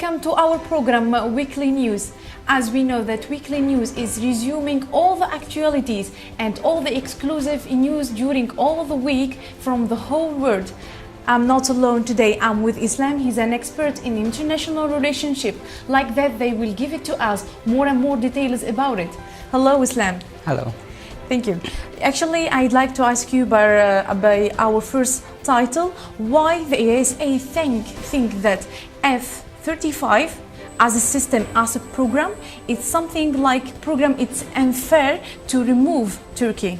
welcome to our program Weekly News. As we know that Weekly News is resuming all the actualities and all the exclusive news during all the week from the whole world. I'm not alone today, I'm with Islam. He's an expert in international relationship. Like that, they will give it to us more and more details about it. Hello, Islam. Hello. Thank you. Actually, I'd like to ask you by our first title, why the ESA think that F-35 as a system, as a program, it's something like program, it's unfair to remove Turkey.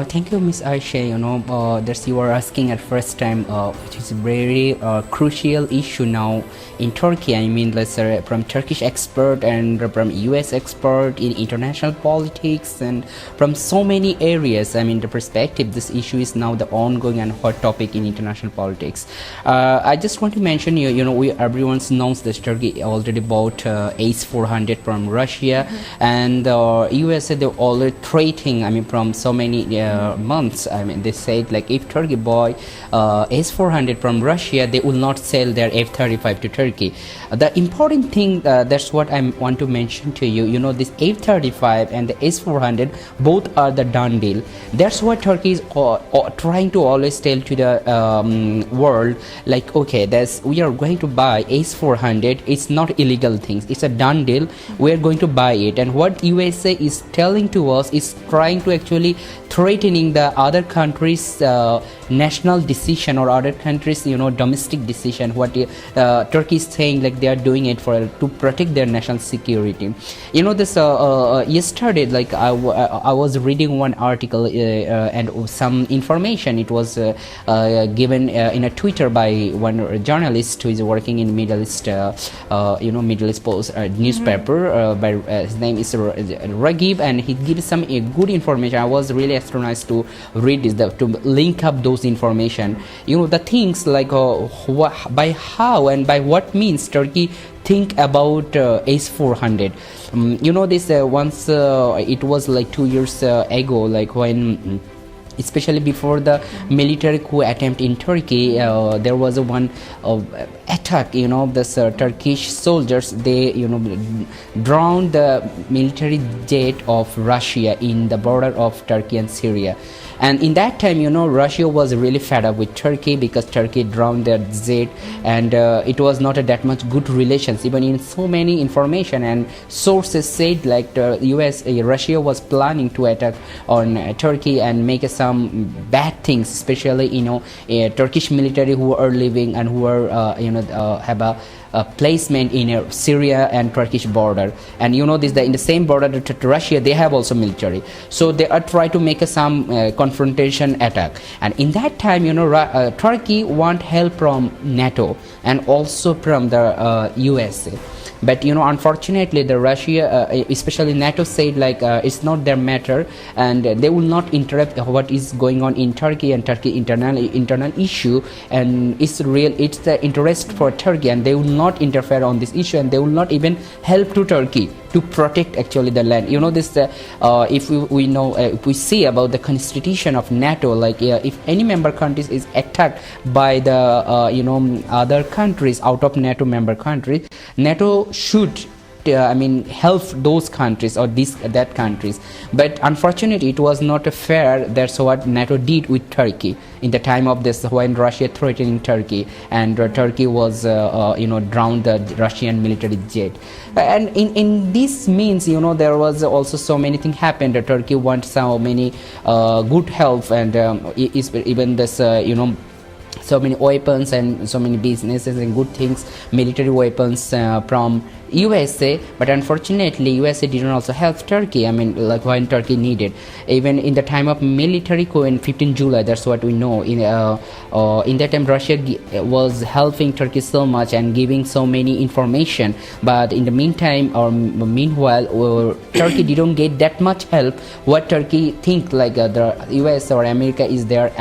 Thank you, Miss Aisha. That you are asking at first time, which is a very crucial issue now in Turkey. I mean, let's say from Turkish expert and from US expert in international politics and from so many areas. I mean, the perspective, this issue is now the ongoing and hot topic in international politics. I just want to mention, everyone knows that Turkey already bought ACE-400 from Russia, and USA, they're already trading. I mean, from so many months. I mean, they said like if Turkey buy ACE-400 from Russia, they will not sell their F-35 to Turkey. The important thing, that's what I want to mention to you. This F-35 and the ACE-400 both are the done deal. That's what Turkey is trying to always tell to the world, like, okay, we are going to buy ACE-400. It's not illegal things. It's a done deal. We are going to buy it. And what USA is telling to us is trying to actually threatening the other countries' national decision or other countries' domestic decision. What Turkey is saying, like they are doing it to protect their national security. This yesterday, like I was reading one article and some information. It was given in a Twitter by one journalist who is working in Middle East, Middle East Post newspaper. By his name is Ragib, and he gives some good information. I was really astonished to read this, to link up those information. The things like by how and by what means Turkey think about ACE-400. This once it was like 2 years ago, like when especially before the military coup attempt in Turkey, there was one attack. This Turkish soldiers, they drowned the military jet of Russia in the border of Turkey and Syria. And in that time, Russia was really fed up with Turkey because Turkey drowned their jet, and it was not that much good relations. Even in so many information and sources said like Russia was planning to attack on Turkey and make some bad things, especially Turkish military who are living and who are have a placement in Syria and Turkish border. And this in the same border to Russia, they have also military, so they are trying to make some confrontation attack. And in that time, Turkey want help from NATO and also from the USA. But unfortunately, the Russia, especially NATO, said like it's not their matter, and they will not interrupt what is going on in Turkey and Turkey internal issue, and it's the interest for Turkey, and they will not interfere on this issue, and they will not even help to Turkey to protect actually the land. If we see about the constitution of NATO, like if any member countries is attacked by the other countries out of NATO member countries, NATO should help those countries or that countries. But unfortunately, it was not fair. That's what NATO did with Turkey in the time of this, when Russia threatening Turkey, and Turkey was drowned the Russian military jet. And in this means, there was also so many things happened. Turkey wants so many good help, and even this so many weapons and so many businesses and good things, military weapons from USA. But unfortunately, USA didn't also help Turkey. Like when Turkey needed, even in the time of military coup in 15 July, that's what we know. In that time, Russia was helping Turkey so much and giving so many information. But in the meantime, or meanwhile, Turkey didn't get that much help. What Turkey think like the US or America is their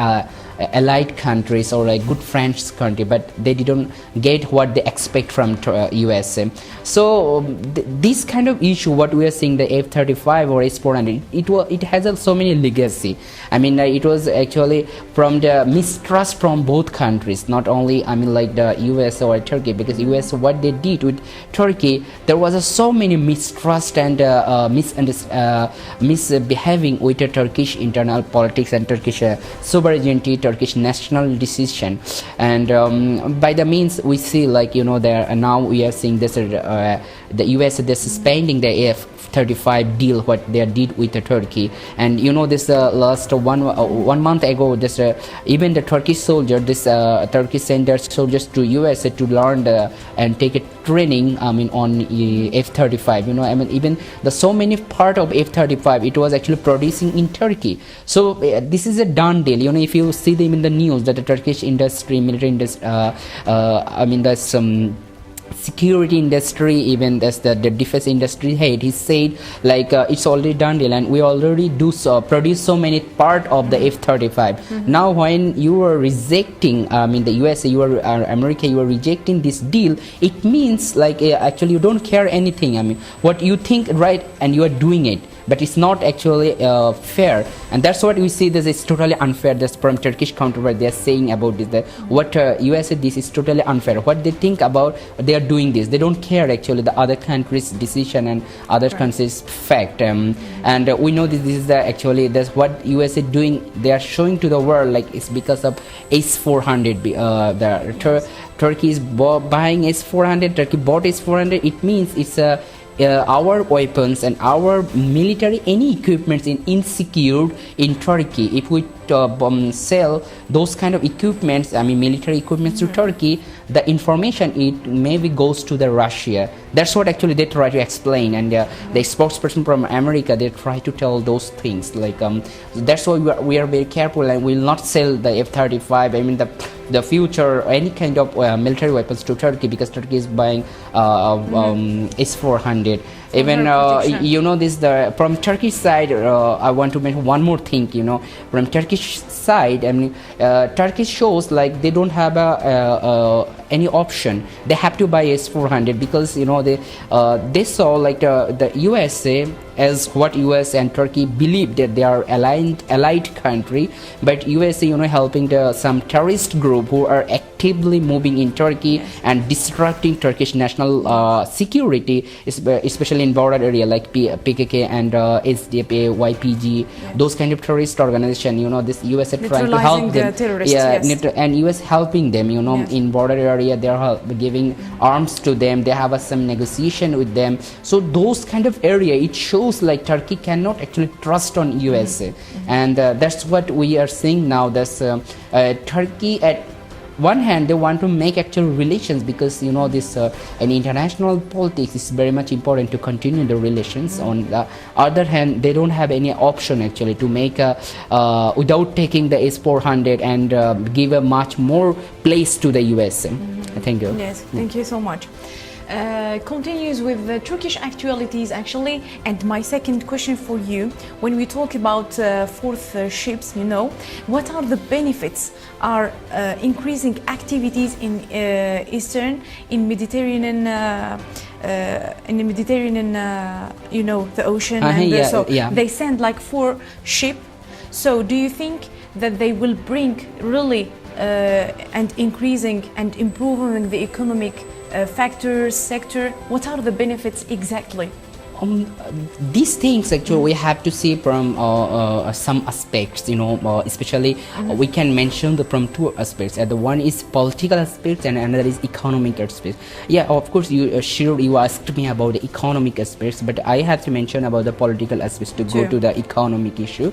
allied countries or like good friends country, but they didn't get what they expect from USA. So this kind of issue, what we are seeing, the F-35 or S-400, it has so many legacy. I mean, it was actually from the mistrust from both countries, not only I mean like the US or Turkey, because US, what they did with Turkey, there was so many mistrust and misbehaving with the Turkish internal politics and Turkish sovereignty, Turkish national decision. And by the means we see, like, you know, there now we are seeing this the US, they're suspending the F-35 deal what they did with the Turkey. And you know, this last one month ago, this even the Turkish soldier, this Turkey sent their soldiers to US to learn and take a training, I mean, on F-35. You know, I mean, even the so many part of F-35, it was actually producing in Turkey. So this is a done deal. You know, if you see them in the news, that the Turkish industry, military industry, I mean, there's some security industry, even that's the defense industry head, he said like it's already done deal, and we already produce so many part of the F-35. Now when you are rejecting, I mean the USA, you are America, you are rejecting this deal, it means like actually you don't care anything. I mean, what you think right, and you are doing it, but it's not actually fair. And that's what we see, this is totally unfair. That's from Turkish counterpart, they are saying about this, that what USA, this is totally unfair. What they think about, they are doing this, they don't care actually the other countries' decision and other countries' fact. And we know this is actually that's what USA doing. They are showing to the world like it's because of S-400. Turkey is buying S-400, Turkey bought S-400. It means it's our weapons and our military, any equipments insecure in Turkey. If we sell those kind of equipments, I mean military equipments to Turkey, the information it maybe goes to the Russia. That's what actually they try to explain, and the spokesperson from America, they try to tell those things. Like that's why we are very careful and will not sell the F-35. I mean the future any kind of military weapons to Turkey, because Turkey is buying S-400. Even you know this, from Turkish side, I want to mention one more thing. You know, from Turkish side, I mean Turkey shows like they don't have any option. They have to buy S-400 because you know they saw like the USA as what US and Turkey believe that they are allied country, but USA, you know, helping some terrorist group who are actively moving in Turkey and disrupting Turkish national security, especially in border area like PKK and SDP, YPG, those kind of terrorist organization. You know, this USA trying to help them, and US helping them. You know, in border area they are giving arms to them. They have some negotiation with them. So those kind of area, it shows like Turkey cannot actually trust on USA, and that's what we are seeing now. That's Turkey at one hand they want to make actual relations, because you know this in international politics is very much important to continue the relations. On the other hand, they don't have any option actually to make without taking the S-400 and give a much more place to the USA. Thank you. Yes, thank you so much. Continues with the Turkish actualities actually, and my second question for you, when we talk about fourth ships, you know, what are the benefits are increasing activities in Eastern, in Mediterranean, you know, the ocean, and so they send like 4 ships. So do you think that they will bring really and increasing and improving the economic factors, sector? What are the benefits exactly? These things actually we have to see from some aspects, you know, especially we can mention from 2 aspects. The one is political aspects and another is economic aspects. Yeah, of course, you asked me about the economic aspects, but I have to mention about the political aspects to go to the economic issue.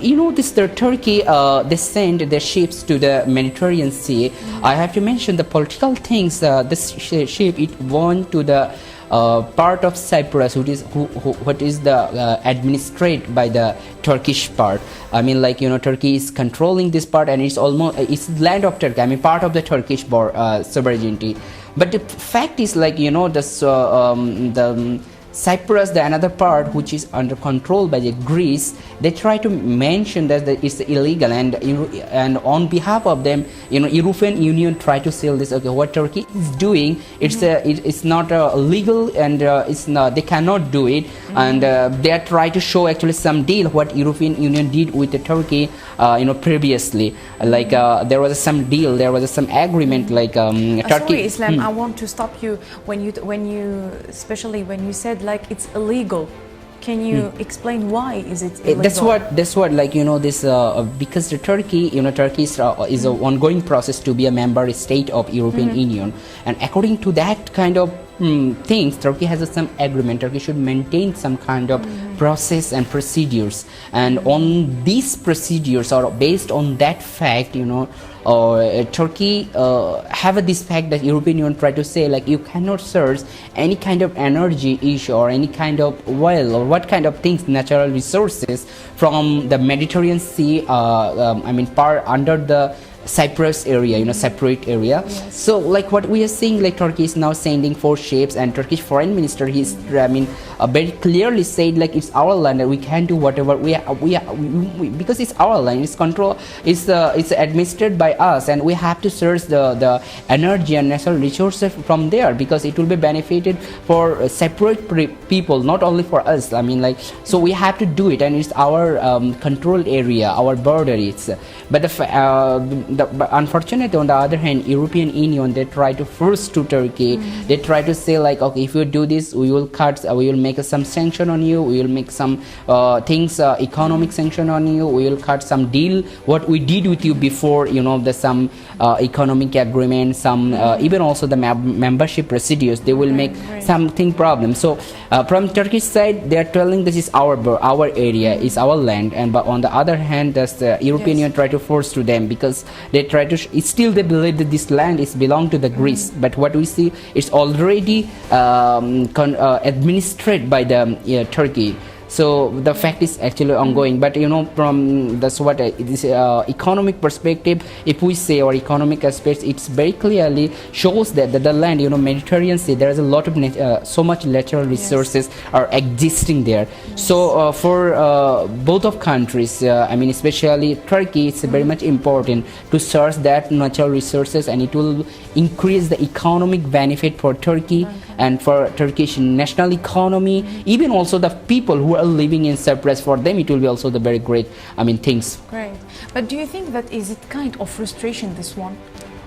You know, the Turkey, they send their ships to the Mediterranean Sea. I have to mention the political things. This ship, it went to the part of Cyprus, what is the administrated by the Turkish part. I mean, like, you know, Turkey is controlling this part, and it's almost it's land of Turkey. I mean, part of the Turkish sovereignty. But the fact is, like, you know, Cyprus, the another part which is under control by the Greece, they try to mention that it's illegal, and on behalf of them, European Union try to say this. Okay, what Turkey is doing, it's not legal, and it's not, they cannot do it, and they try to show actually some deal what European Union did with the Turkey, previously, like there was some deal, there was some agreement, like Turkey. Sorry, Islam, I want to stop you when you especially when you said like it's illegal. Can you explain why is it illegal? That's what like this because the Turkey is an ongoing process to be a member state of European Union, and according to that kind of things, Turkey has some agreement. Turkey should maintain some kind of process and procedures, and on these procedures, or based on that fact, Turkey have this fact that European Union try to say like you cannot source any kind of energy issue or any kind of oil or what kind of things, natural resources from the Mediterranean Sea, under the Cyprus area, separate area. Yes. So like what we are seeing, like Turkey is now sending 4 ships, and Turkish foreign minister, he's very clearly said like it's our land and we can do whatever we because it's our land, it's control, it's administered by us, and we have to source the energy and natural resources from there, because it will be benefited for separate people, not only for us. So we have to do it, and it's our controlled area, our border. But unfortunately, on the other hand, European Union, they try to force to Turkey. They try to say like, okay, if you do this, we will make some sanction on you. We will make some economic sanction on you. We will cut some deal what we did with you before. Some economic agreement, some even also the membership procedures. They will make something problem. So from Turkish side, they are telling this is our area, is our land, but on the other hand, the European Union try to force to them, because they try to still they believe that this land is belong to the Greece, but what we see, it's already administered by the Turkey. So the fact is actually ongoing, but from this economic perspective, if we say, or economic aspects, it's very clearly shows that the land, Mediterranean Sea, there is a lot of so much natural resources are existing there. So for both of countries, especially Turkey, it's very much important to source that natural resources, and it will increase the economic benefit for Turkey and for Turkish national economy, even also the people who are living in Cyprus. For them, it will be also the very great things. Great. But do you think that is it kind of frustration, this one?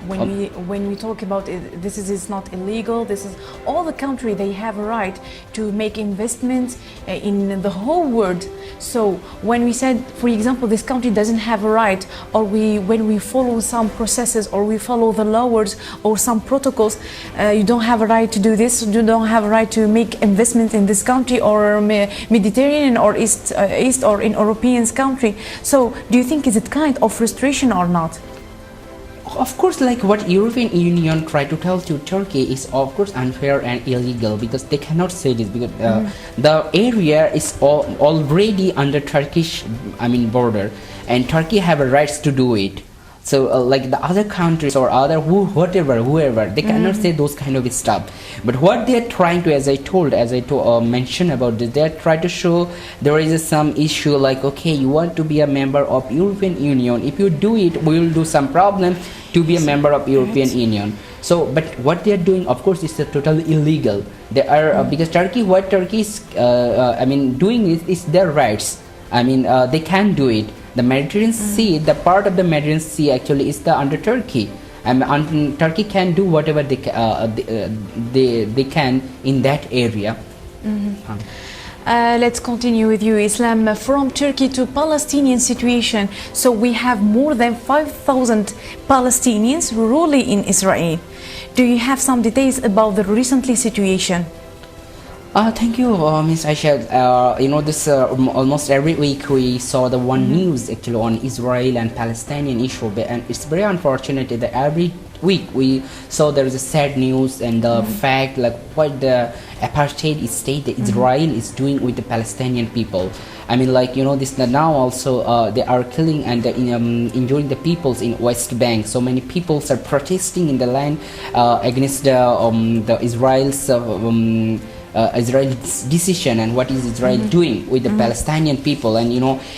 When we talk about it, this is not illegal. This is all the country, they have a right to make investments in the whole world. So when we said, for example, this country doesn't have a right, or when we follow some processes, or we follow the laws or some protocols, you don't have a right to do this. You don't have a right to make investment in this country, or Mediterranean, or East or in European country. So do you think is it kind of frustration or not? Of course, like what European Union try to tell to Turkey is of course unfair and illegal, because they cannot say this, because the area is already under Turkish border, and Turkey have a rights to do it. So like the other countries or other whoever, they cannot say those kind of stuff. But what they are trying to, as I mentioned about this, they are trying to show there is some issue like, okay, you want to be a member of European Union. If you do it, we will do some problem to be a member of European Union. So, but what they are doing, of course, is totally illegal. They are because what Turkey is doing is their rights. They can do it. The Mediterranean Sea, the part of the Mediterranean Sea actually is under Turkey. Turkey can do whatever they can in that area. Let's continue with you, Islam. From Turkey to Palestinian situation. So we have more than 5,000 Palestinians ruling in Israel. Do you have some details about the recently situation? Thank you, Ms. Aisha. This almost every week we saw the one news actually on Israel and Palestinian issue, and it's very unfortunate that every week we saw there is a sad news and the fact like what the apartheid state that Israel is doing with the Palestinian people. This now also they are killing and injuring the peoples in West Bank. So many peoples are protesting in the land against the Israel's Israel's decision and what is Israel doing with the Palestinian people. And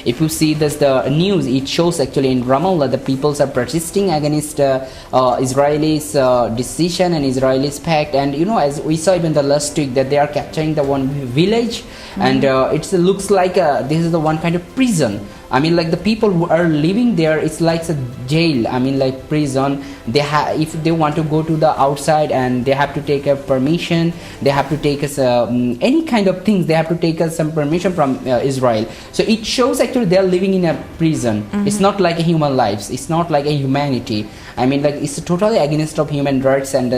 if you see this the news, it shows actually in Ramallah the peoples are protesting against Israelis decision and Israelis pact. And as we saw even the last week that they are capturing the one village, and it looks like this is the one kind of prison. I mean, like the people who are living there, it's like a jail. I mean, like prison. They if they want to go to the outside, and they have to take a permission. They have to take us any kind of things. They have to take us some permission from Israel. So it shows actually they are living in a prison. It's not like a human lives. It's not like a humanity. I mean, like it's totally against of human rights and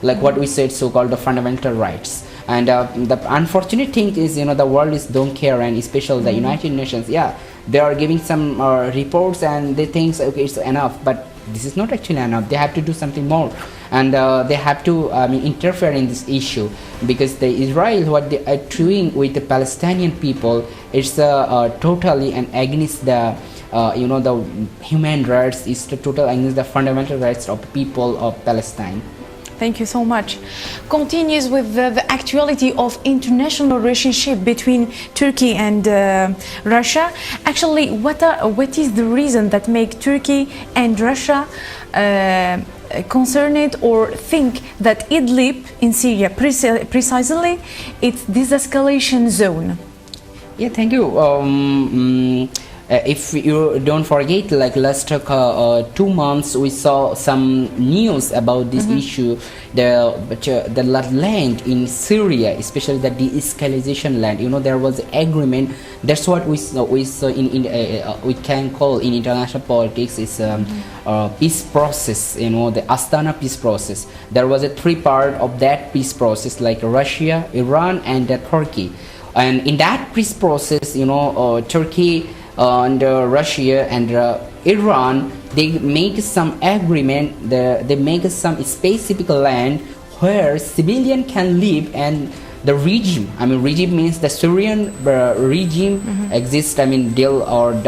like what we said, so-called the fundamental rights. And the unfortunate thing is, the world is don't care, and especially the United Nations. Yeah, they are giving some reports, and they think okay, it's enough, but this is not actually enough. They have to do something more, and they have to interfere in this issue, because the Israel what they are doing with the Palestinian people is totally and against the the human rights. Is total against the fundamental rights of people of Palestine. Thank you so much. Continues with the actuality of international relationship between Turkey and Russia. Actually, what is the reason that make Turkey and Russia concerned or think that Idlib in Syria precisely it's de-escalation zone? Yeah, thank you. If you don't forget, like last 2 months we saw some news about this issue, the land in Syria, especially the de-escalation land. There was agreement. That's what we saw in we can call in international politics is peace process. The Astana peace process. There was a 3 part of that peace process, like Russia, Iran, and Turkey. And in that peace process, Turkey and Russia and Iran, they make some agreement. They make some specific land where civilian can live, and the regime. I mean, regime means the Syrian regime exists. I mean, led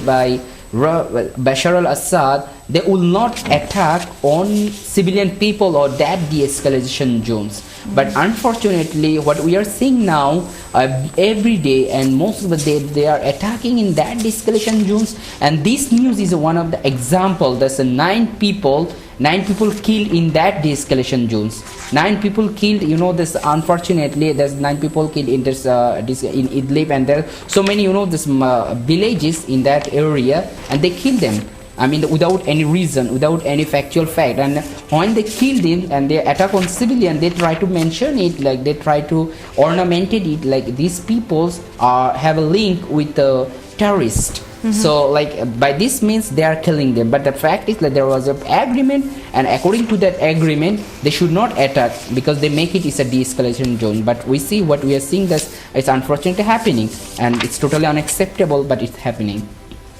by Bashar al-Assad. They will not attack on civilian people or that de-escalation zones. But unfortunately, what we are seeing now every day and most of the day, they are attacking in that de-escalation zones. And this news is one of the example. There's 9 people killed in that de-escalation zones. 9 people killed. This unfortunately, there's 9 people killed in this in Idlib, and there are so many this villages in that area, and they kill them. I mean, without any reason, without any factual fact. And when they kill them and they attack on civilian, they try to mention it, like they try to ornament it, like these peoples have a link with the terrorist. So, like by this means they are killing them. But the fact is that there was an agreement, and according to that agreement, they should not attack because they make it is a de-escalation zone. But we see what we are seeing that it's unfortunately happening, and it's totally unacceptable, but it's happening.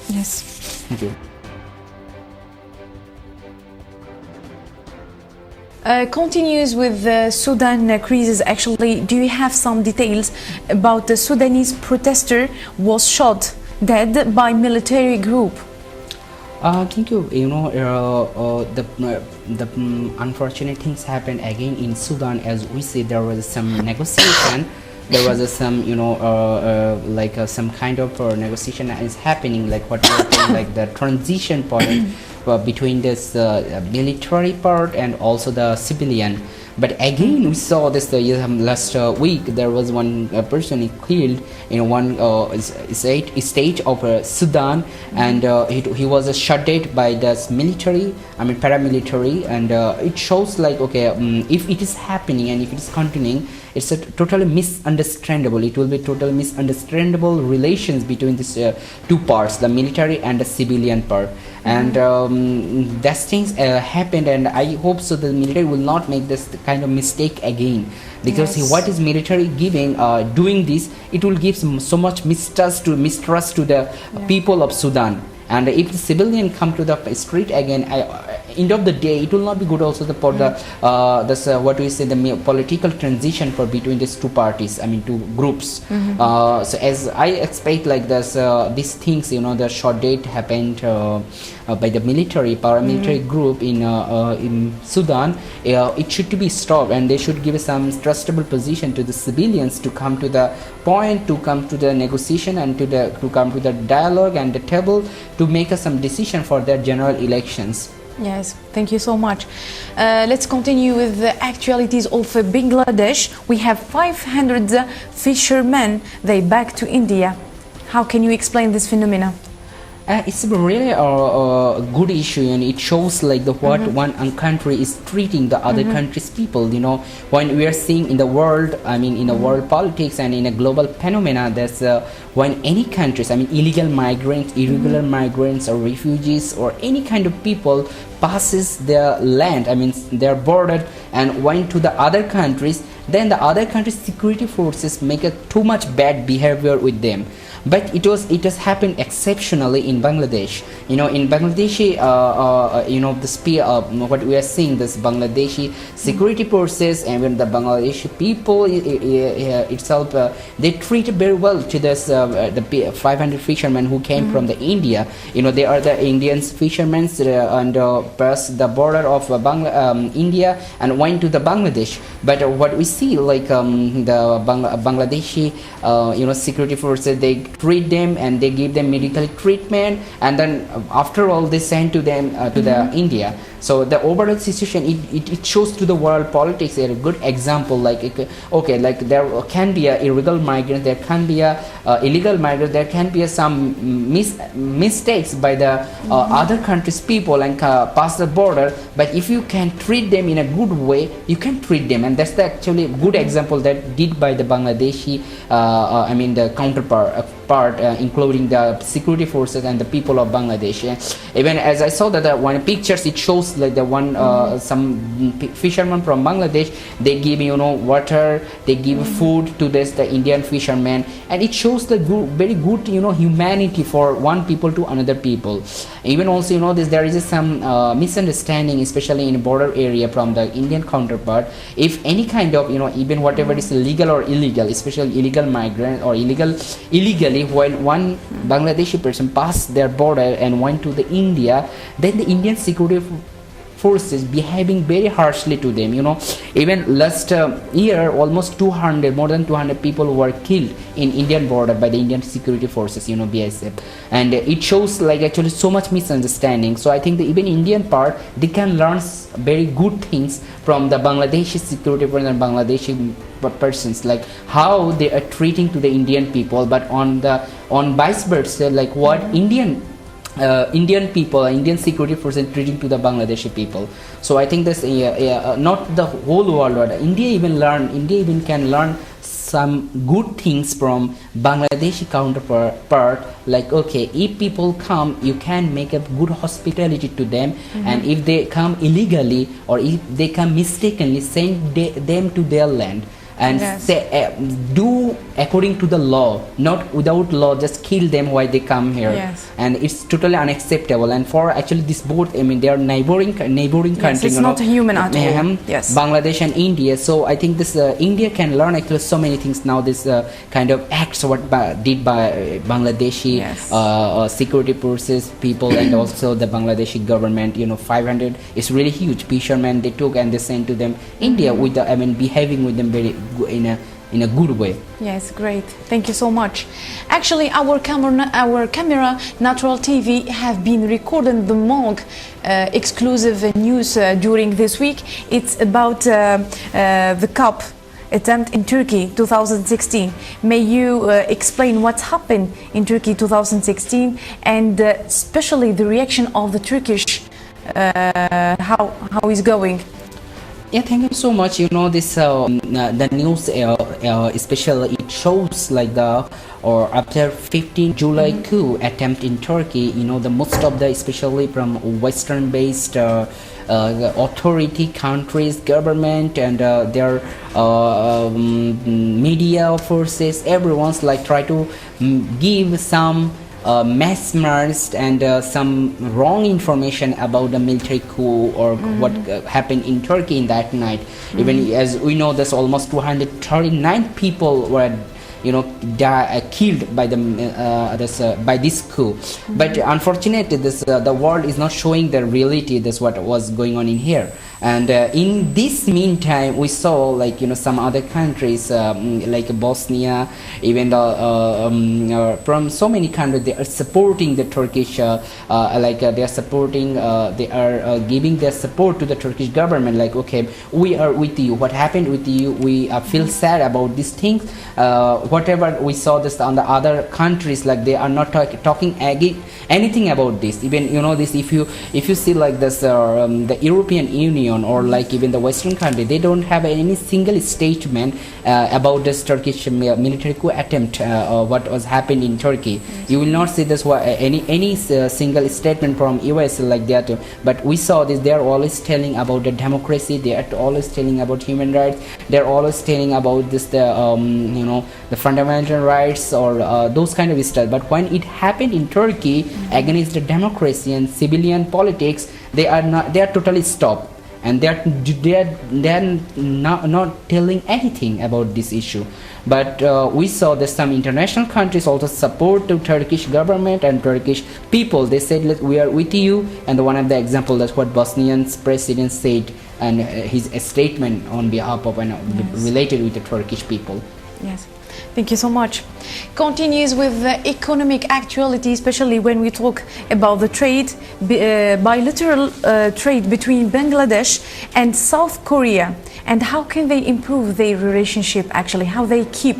Yes. Thank you. Continues with the Sudan crisis. Actually, do you have some details about the Sudanese protester was shot dead by military group? Thank you. The unfortunate things happened again in Sudan. As we see, there was some negotiation. There was some some kind of negotiation is happening, like what we are saying, like the transition point between this military part and also the civilian. But again, we saw this last week. There was one person killed in one state of Sudan, and he was shot dead by this military. I mean, paramilitary, and it shows like if it is happening and if it is continuing, it's a totally misunderstandable. It will be totally misunderstandable relations between these 2 parts, the military and the civilian part. And that things happened, and I hope so the military will not make this kind of mistake again, because what is military giving doing this, it will give so much mistrust to the people of Sudan. And if the civilian come to the street again, end of the day it will not be good also for the this what we say the political transition for between these two parties, I mean two groups. So as I expect like this these things, you know, the short date happened by the military paramilitary group in Sudan, it should to be stopped, and they should give some trustable position to the civilians to come to the point, to come to the negotiation, and to come to the dialogue and the table to make some decision for their general elections. Yes, thank you so much. Let's continue with the actualities of Bangladesh. We have 500 fishermen, they back to India. How can you explain this phenomena? It's really a good issue, and it shows like the what one country is treating the other country's people. You know, when we are seeing in the world, I mean in the world politics and in a global phenomena, there's when any countries, I mean illegal migrants, irregular migrants or refugees or any kind of people passes their land, I mean their border, and went to the other countries, then the other countries' security forces make a too much bad behavior with them. But it has happened exceptionally in Bangladesh. You know, in Bangladeshi, you know, what we are seeing, this Bangladeshi security forces and even the Bangladeshi people itself, they treated very well to this the 500 fishermen who came from the India. You know, they are the Indian fishermen and passed the border of India and went to the Bangladesh. But what we see, like the Bangladeshi, you know, security forces, they treat them and they give them medical treatment, and then after all they send to them to the India. So the overall situation, it shows to the world politics a good example, like okay, like there can be a illegal migrant, there can be a illegal migrant, there can be some mistakes by the other countries' people and pass the border, but if you can treat them in a good way, you can treat them, and that's the actually good example that did by the Bangladeshi, I mean the counterpart, including the security forces and the people of Bangladesh. Even as I saw that one pictures, it shows like the one some fishermen from Bangladesh, they give, you know, water, they give food to the Indian fishermen, and it shows the very good, you know, humanity for one people to another people. Even also, you know, there is some misunderstanding, especially in border area from the Indian counterpart. If any kind of, you know, even whatever is legal or illegal, especially illegal migrant or illegally, when one Bangladeshi person passed their border and went to the India, then the Indian security forces behaving very harshly to them. You know, even last year almost more than 200 people were killed in Indian border by the Indian security forces, you know, BSF, and it shows like actually so much misunderstanding. So I think the even Indian part, they can learn very good things from the Bangladeshi security forces and Bangladeshi persons, like how they are treating to the Indian people, but on vice versa, like what Indian people, Indian security forces treating to the Bangladeshi people. So I think this not the whole world, but India even can learn some good things from Bangladeshi counterpart, like okay, if people come, you can make a good hospitality to them, and if they come illegally or if they come mistakenly, send them to their land and do according to the law, not without law, just kill them while they come here. And it's totally unacceptable. And for actually this both, I mean, they are neighboring countries. It's not human at all. Bangladesh and India. So I think this India can learn actually so many things now. This kind of acts what did by Bangladeshi security forces people and also the Bangladeshi government. You know, 500 is really huge. Fishermen they took and they sent to them India with the, I mean, behaving with them very in a good way. Yes, great. Thank you so much. Actually, our camera, Natural TV, have been recording the MOG exclusive news during this week. It's about the cup attempt in Turkey 2016. May you explain what's happened in Turkey 2016 and especially the reaction of the Turkish, how is going? Yeah, thank you so much. You know, this the news, especially it shows like after 15 July coup attempt in Turkey. You know, the most of the, especially from Western-based authority countries, government, and their media forces, everyone's like try to give some mesmerized and some wrong information about the military coup or what happened in Turkey in that night. Even as we know, there's almost 239 people were killed by by this coup. But unfortunately, the world is not showing the reality. That's what was going on in here. And in this meantime, we saw some other countries like Bosnia, even from so many countries, they are supporting the Turkish, they are giving their support to the Turkish government. Like, okay, we are with you. What happened with you? We feel sad about these things. Whatever we saw this on the other countries, like they are not talking anything about this. Even this, if you see like this, the European Union or like even the Western country, they don't have any single statement about this Turkish military coup attempt or what was happened in Turkey. You will not see this any single statement from US like that. But we saw this. They are always telling about the democracy. They are always telling about human rights. They are always telling about this the fundamental rights or those kind of stuff. But when it happened in Turkey against the democracy and civilian politics, they are totally stopped. And they are not telling anything about this issue. But we saw that some international countries also support the Turkish government and Turkish people. They said, we are with you. And one of the example, that's what Bosnian's president said, and his statement on behalf of related with the Turkish people. Yes. Thank you so much. Continues with the economic actuality, especially when we talk about the trade, bilateral trade between Bangladesh and South Korea, and how can they improve their relationship, actually, how they keep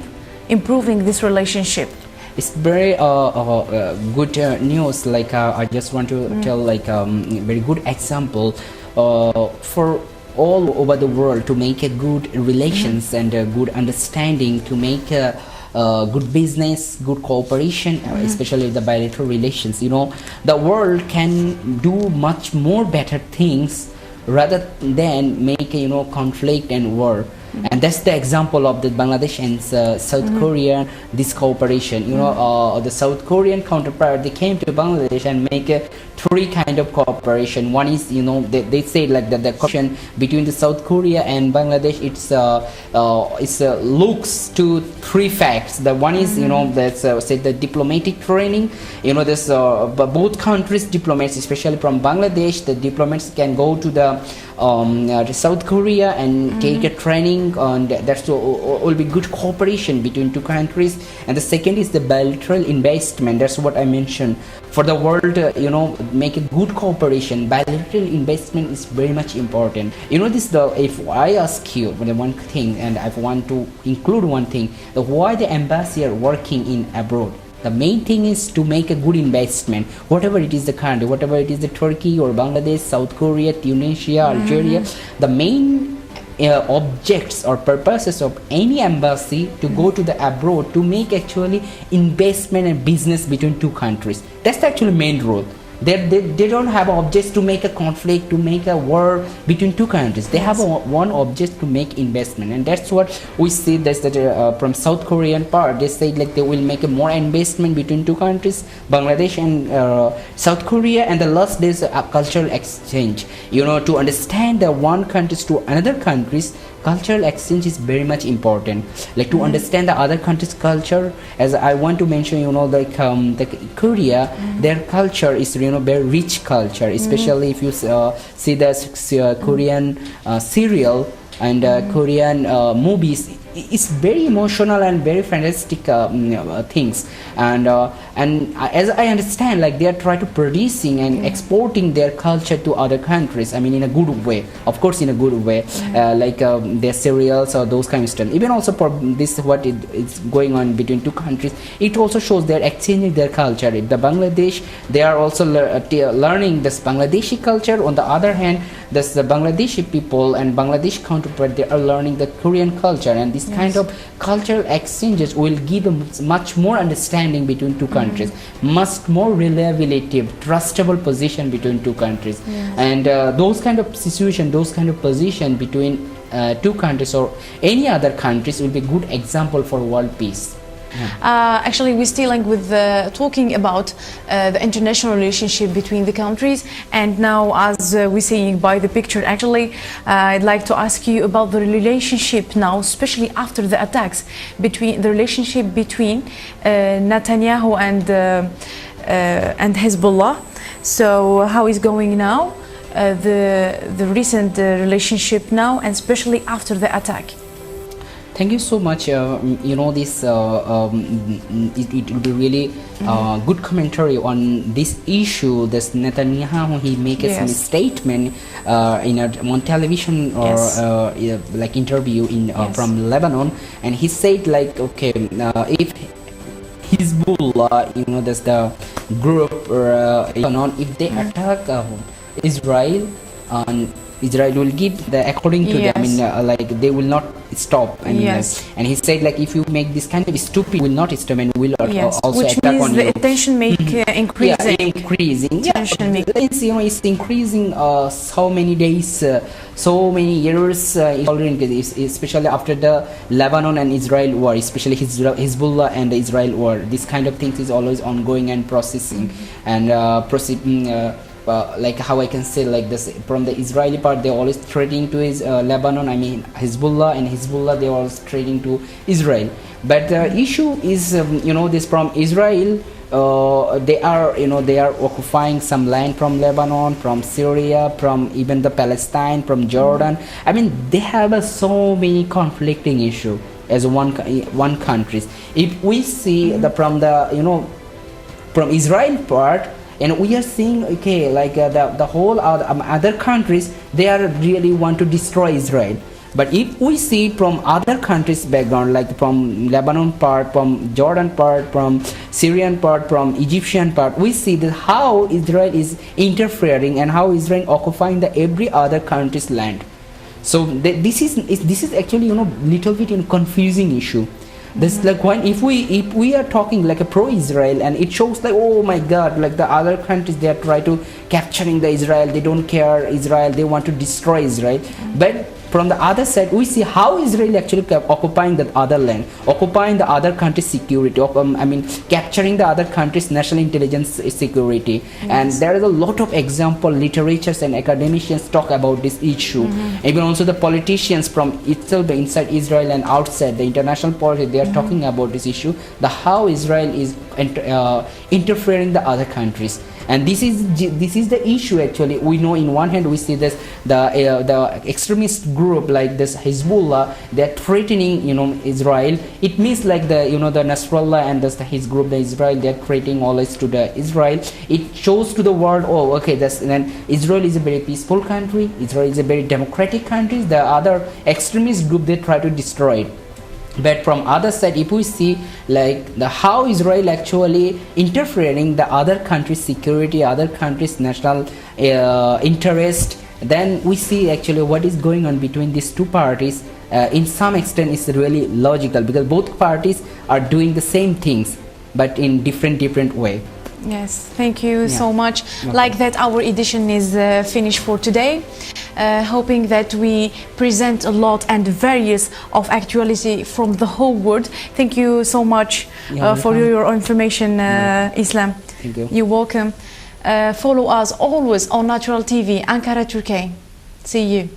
improving this relationship. It's very good news. Like I just want to tell very good example for all over the world to make a good relations and a good understanding, to make a good business, good cooperation, especially the bilateral relations. The world can do much more better things rather than make conflict and war. And that's the example of the Bangladesh and South Korea, this cooperation. The South Korean counterpart, they came to Bangladesh and make three kind of cooperation. One is, they say like that the cooperation between the South Korea and Bangladesh, it's looks to three facts. The one is, that's say the diplomatic training. This both countries diplomats, especially from Bangladesh, the diplomats can go to the South Korea and take a training, and that's will be good cooperation between two countries. And the second is the bilateral investment. That's what I mentioned. For the world, make a good cooperation. Bilateral investment is very much important. If I ask you one thing, and I want to include one thing, why the ambassador working in abroad? The main thing is to make a good investment, whatever it is the country, whatever it is the Turkey or Bangladesh, South Korea, Tunisia, Algeria. The main objects or purposes of any embassy to go to the abroad to make actually investment and business between two countries. That's the actually main role. They don't have objects to make a conflict, to make a war between two countries. They have one object to make investment, and that's what we see. That's from South Korean part. They say like they will make a more investment between two countries, Bangladesh and South Korea, and the last is a cultural exchange. To understand the one countries to another countries. Cultural exchange is very much important, like to understand the other country's culture. As I want to mention, the Korea, their culture is very rich culture, especially if you see the Korean serial and Korean movies. It's very emotional and very fantastic things, and as I understand, like they are trying to producing and exporting their culture to other countries. I mean, in a good way, of course, in a good way, like their cereals or those kind of stuff. Even also for this, what is going on between two countries, it also shows they're exchanging their culture. The Bangladesh, they are also learning this Bangladeshi culture. On the other hand, the Bangladeshi people and Bangladesh counterpart, they are learning the Korean culture, and this kind of cultural exchanges will give a much more understanding between two countries, much more reliability, trustable position between two countries. And those kind of situation, those kind of position between two countries or any other countries will be good example for world peace. Actually, we're still with talking about the international relationship between the countries, and now, as we're seeing by the picture, actually, I'd like to ask you about the relationship now, especially after the attacks, between the relationship between Netanyahu and Hezbollah. So, how is going now? The recent relationship now, and especially after the attack. Thank you so much. This it will be really good commentary on this issue. This Netanyahu, he make a statement on television or like interview from Lebanon, and he said like, okay, if Hezbollah, there's the group Lebanon, if they attack Israel, and Israel will give according to them, I mean, like they will not stop. I mean, and he said like, if you make this kind of stupid, will not stop and will also which attack means on the you. attention make increasing. It's increasing so many days, so many years, especially after the Lebanon and Israel war, especially Hezbollah and the Israel war. This kind of things is always ongoing and processing and proceeding. Like how I can say like this, from the Israeli part, they're always threatening to Lebanon, I mean Hezbollah, and Hezbollah they're always threatening to Israel. But the issue is this from Israel, they are occupying some land from Lebanon, from Syria, from even the Palestine, from Jordan. I mean, they have so many conflicting issue as one countries. If we see from Israel part, and we are seeing, okay, like the whole other countries, they are really want to destroy Israel. But if we see from other countries background, like from Lebanon part, from Jordan part, from Syrian part, from Egyptian part, we see that how Israel is interfering and how Israel occupying the every other country's land. So this is actually little bit confusing issue. This like if we are talking like a pro-Israel, and it shows like, oh my God, like the other countries, they are trying to capturing the Israel, they don't care Israel, they want to destroy Israel. But from the other side, we see how Israel actually occupying that other land, occupying the other country's security, I mean capturing the other country's national intelligence security. And there is a lot of example, literatures and academicians talk about this issue. Even also the politicians from itself, inside Israel and outside the international politics, they are talking about this issue, the how Israel is interfering the other countries. And this is the issue actually. We know in one hand we see this the extremist group like this Hezbollah, they're threatening Israel. It means like the the Nasrallah and his group, the Israel, they're threatening always to the Israel. It shows to the world, oh okay, then Israel is a very peaceful country, Israel is a very democratic country. The other extremist group, they try to destroy it. But from other side, if we see like how Israel actually interfering the other country's security, other country's national interest, then we see actually what is going on between these two parties. In some extent, is really logical, because both parties are doing the same things, but in different way. Yes, thank you so much. Like that, our edition is finished for today. Hoping that we present a lot and various of actuality from the whole world. Thank you so much for your information, Islam. Thank you. You're welcome. Follow us always on Natural TV, Ankara, Turkey. See you.